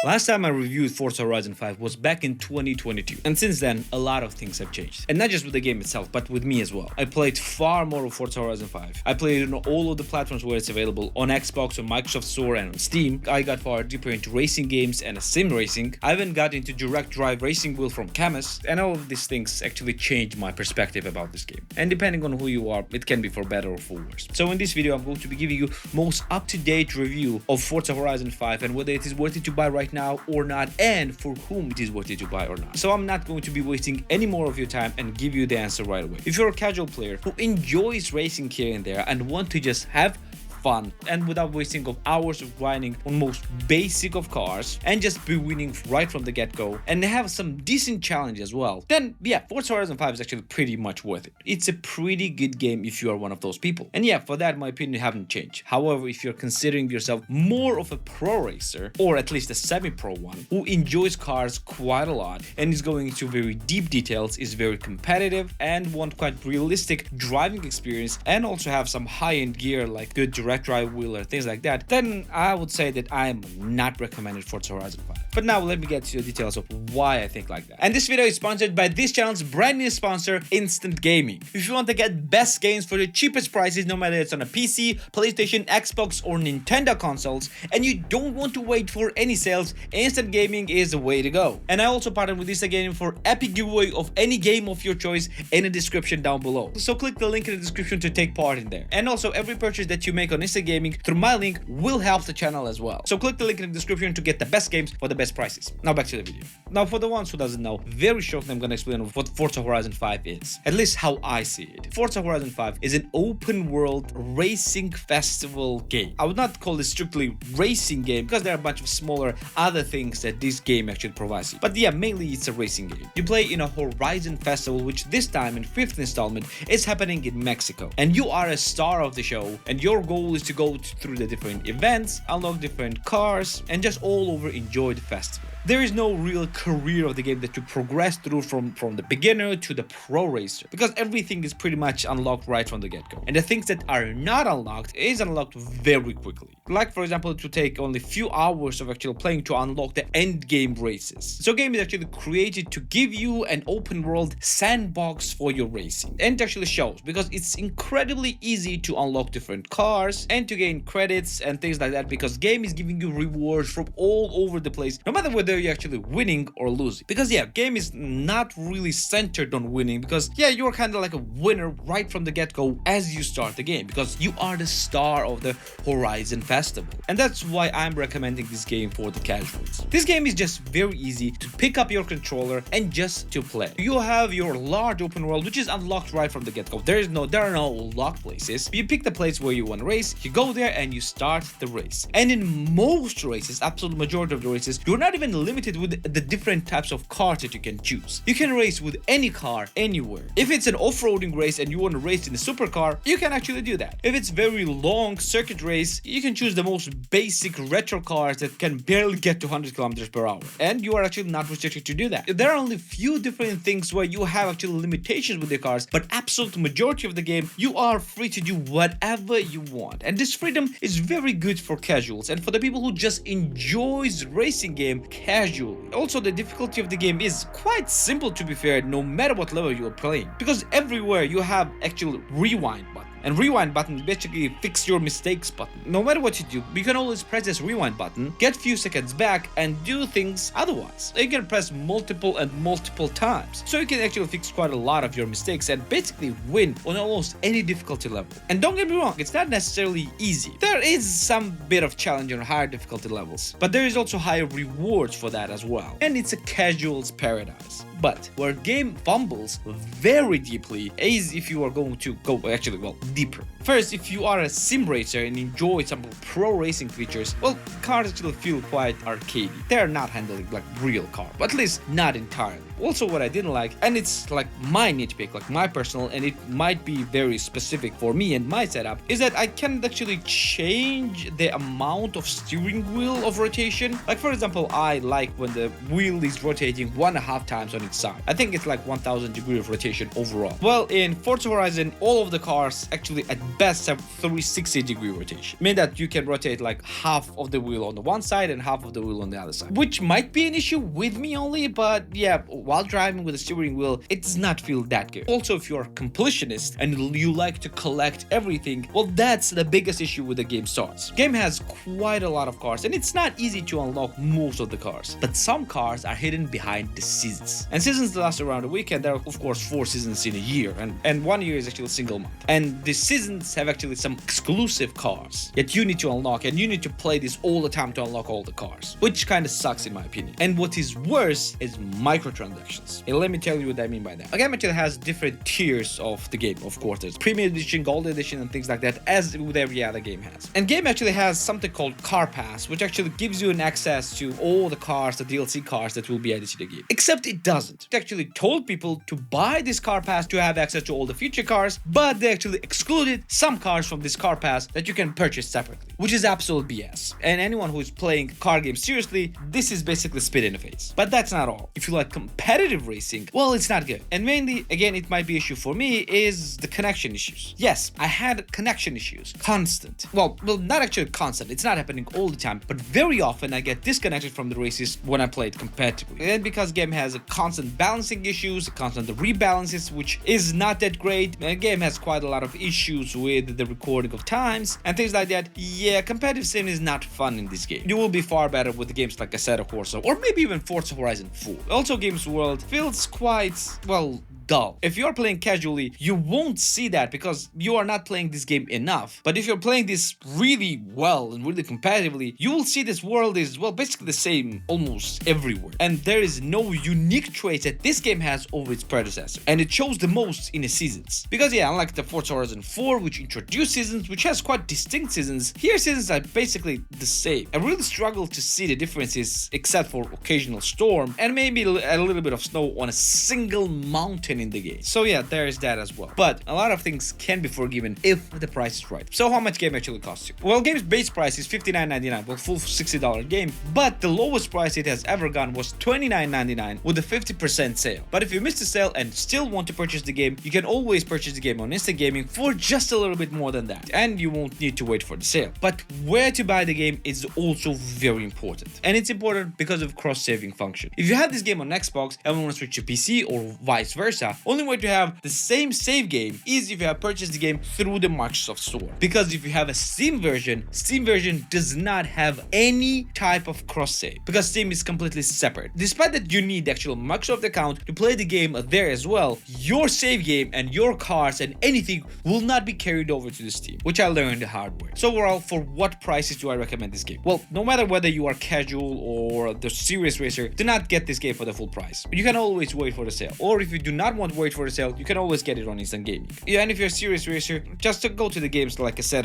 Last time I reviewed Forza Horizon 5 was back in 2022, and since then, a lot of things have changed. And not just with the game itself, but with me as well. I played far more of Forza Horizon 5. I played it on all of the platforms where it's available, on Xbox, on Microsoft Store, and on Steam. I got far deeper into racing games and sim racing. I even got into direct drive racing wheel from Camus, and all of these things actually changed my perspective about this game. And depending on who you are, it can be for better or for worse. So in this video, I'm going to be giving you most up-to-date review of Forza Horizon 5 and whether it is worth it to buy right now or not, and for whom it is worth it to buy or not. So I'm not going to be wasting any more of your time and give you the answer right away. If you're a casual player who enjoys racing here and there and want to just have fun and without wasting of hours of grinding on most basic of cars and just be winning right from the get-go and have some decent challenge as well, then yeah, Forza Horizon 5 is actually pretty much worth it. It's a pretty good game if you are one of those people. And yeah, for that my opinion haven't changed. However, if you're considering yourself more of a pro racer, or at least a semi-pro one, who enjoys cars quite a lot and is going into very deep details, is very competitive and want quite realistic driving experience and also have some high-end gear like good direct drive wheel or things like that, then I would say that I am not recommended Forza Horizon 5. But now let me get to the details of why I think like that. And this video is sponsored by this channel's brand new sponsor, Instant Gaming. If you want to get best games for the cheapest prices, no matter it's on a PC, PlayStation, Xbox, or Nintendo consoles, and you don't want to wait for any sales, Instant Gaming is the way to go. And I also partnered with Instant Gaming for epic giveaway of any game of your choice in the description down below. So click the link in the description to take part in there. And also every purchase that you make on Instant Gaming through my link will help the channel as well. So click the link in the description to get the best games for the best prices. Now back to the video. Now for the ones who doesn't know, very shortly I'm gonna explain what Forza Horizon 5 is. At least how I see it. Forza Horizon 5 is an open world racing festival game. I would not call it strictly racing game because there are a bunch of smaller other things that this game actually provides you. But yeah, mainly it's a racing game. You play in a Horizon festival, which this time in 5th installment is happening in Mexico. And you are a star of the show, and your goal is to go through the different events, unlock different cars, and just all over enjoy the festival. There is no real career of the game that you progress through from the beginner to the pro racer, because everything is pretty much unlocked right from the get-go. And the things that are not unlocked is unlocked very quickly. Like for example, it will take only few hours of actual playing to unlock the end game races. So game is actually created to give you an open world sandbox for your racing. And it actually shows, because it's incredibly easy to unlock different cars and to gain credits and things like that, because game is giving you rewards from all over the place, no matter whether you're actually winning or losing. Because yeah, game is not really centered on winning, because yeah, you're kind of like a winner right from the get-go as you start the game, because you are the star of the Horizon Festival. And that's why I'm recommending this game for the casuals. This game is just very easy to pick up your controller and just to play. You have your large open world, which is unlocked right from the get-go. There are no locked places. You pick the place where you want to race, you go there and you start the race. And in most races, absolute majority of the races, you're not even limited with the different types of cars that you can choose. You can race with any car anywhere. If it's an off-roading race and you want to race in a supercar, you can actually do that. If it's very long circuit race, you can choose the most basic retro cars that can barely get to 100 kilometers per hour. And you are actually not restricted to do that. There are only few different things where you have actually limitations with your cars, but absolute majority of the game, you are free to do whatever you want. And this freedom is very good for casuals and for the people who just enjoys racing game casually. Also, the difficulty of the game is quite simple, to be fair, no matter what level you are playing, because everywhere you have actual rewind button. And rewind button basically fix your mistakes button. No matter what you do, you can always press this rewind button, get few seconds back, and do things otherwise. You can press multiple times. So you can actually fix quite a lot of your mistakes and basically win on almost any difficulty level. And don't get me wrong, it's not necessarily easy. There is some bit of challenge on higher difficulty levels, but there is also higher rewards for that as well. And it's a casual's paradise. But where game fumbles very deeply is if you are going to go deeper. First, if you are a sim racer and enjoy some pro racing features, well, cars actually feel quite arcadey. They are not handling like real car, but at least not entirely. Also, what I didn't like, and it's like my nitpick, like my personal, and it might be very specific for me and my setup, is that I can't actually change the amount of steering wheel of rotation. Like for example, I like when the wheel is rotating 1.5 times on each side. I think it's like 1000 degree of rotation overall. Well, in Forza Horizon, all of the cars actually at best have 360 degree rotation, meaning that you can rotate like half of the wheel on the one side and half of the wheel on the other side, which might be an issue with me only, but yeah, while driving with a steering wheel, it does not feel that good. Also, if you're a completionist and you like to collect everything, well, that's the biggest issue with the game starts. Game has quite a lot of cars, and it's not easy to unlock most of the cars, but some cars are hidden behind the seasons. And seasons last around a week, and there are of course 4 seasons in a year, and 1 year is actually a single month. And the seasons have actually some exclusive cars that you need to unlock, and you need to play this all the time to unlock all the cars, which kind of sucks in my opinion. And what is worse is microtransactions. And let me tell you what I mean by that. A game actually has different tiers of the game, of course. There's Premium Edition, Gold Edition, and things like that, as with every other game has. And game actually has something called Car Pass, which actually gives you an access to all the cars, the DLC cars that will be added to the game. Except it doesn't. It actually told people to buy this Car Pass to have access to all the future cars, but they actually excluded some cars from this Car Pass that you can purchase separately, which is absolute BS. And anyone who is playing car games seriously, this is basically spit in the face. But that's not all. If you like competitive racing, well, it's not good. And mainly, again, it might be issue for me is the connection issues. Yes, I had connection issues. Constant. Well, not actually constant. It's not happening all the time, but very often I get disconnected from the races when I play it competitively. And because game has a constant balancing issues, constant rebalances, which is not that great. The game has quite a lot of issues with the recording of times and things like that. Yeah, competitive sim is not fun in this game. You will be far better with the games like Acer or maybe even Forza Horizon 4. Also, games world feels quite, well, dull. If you're playing casually, you won't see that because you are not playing this game enough. But if you're playing this really well and really competitively, you will see this world is, well, basically the same almost everywhere. And there is no unique traits that this game has over its predecessor. And it shows the most in the seasons. Because yeah, unlike the Forza Horizon 4, which introduced seasons, which has quite distinct seasons, here seasons are basically the same. I really struggle to see the differences except for occasional storm and maybe a little bit of snow on a single mountain in the game. So yeah, there is that as well. But a lot of things can be forgiven if the price is right. So how much game actually costs you? Well, game's base price is $59.99, well, full $60 game, but the lowest price it has ever gone was $29.99 with a 50% sale. But if you missed the sale and still want to purchase the game, you can always purchase the game on Instant Gaming for just a little bit more than that, and you won't need to wait for the sale. But where to buy the game is also very important, and it's important because of cross-saving function. If you have this game on Xbox and want to switch to PC or vice versa, only way to have the same save game is if you have purchased the game through the Microsoft Store. Because if you have a Steam version does not have any type of cross-save because Steam is completely separate. Despite that you need the actual Microsoft account to play the game there as well, your save game and your cars and anything will not be carried over to the Steam, which I learned the hard way. So overall, for what prices do I recommend this game? Well, no matter whether you are casual or the serious racer, do not get this game for the full price. You can always wait for the sale, or if you do not want to wait for the sale, you can always get it on Instant Gaming. Yeah, and if you're a serious racer, just to go to the games like Acer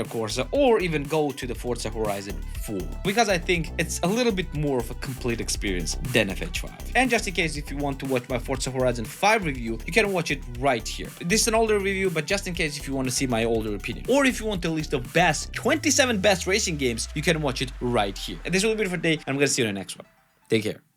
or even go to the Forza Horizon 4, because I think it's a little bit more of a complete experience than FH5. And just in case if you want to watch my Forza Horizon 5 review, you can watch it right here. This is an older review, but just in case if you want to see my older opinion, or if you want a list of 27 best racing games, you can watch it right here. And this will be it for today, and I'm gonna see you in the next one. Take care.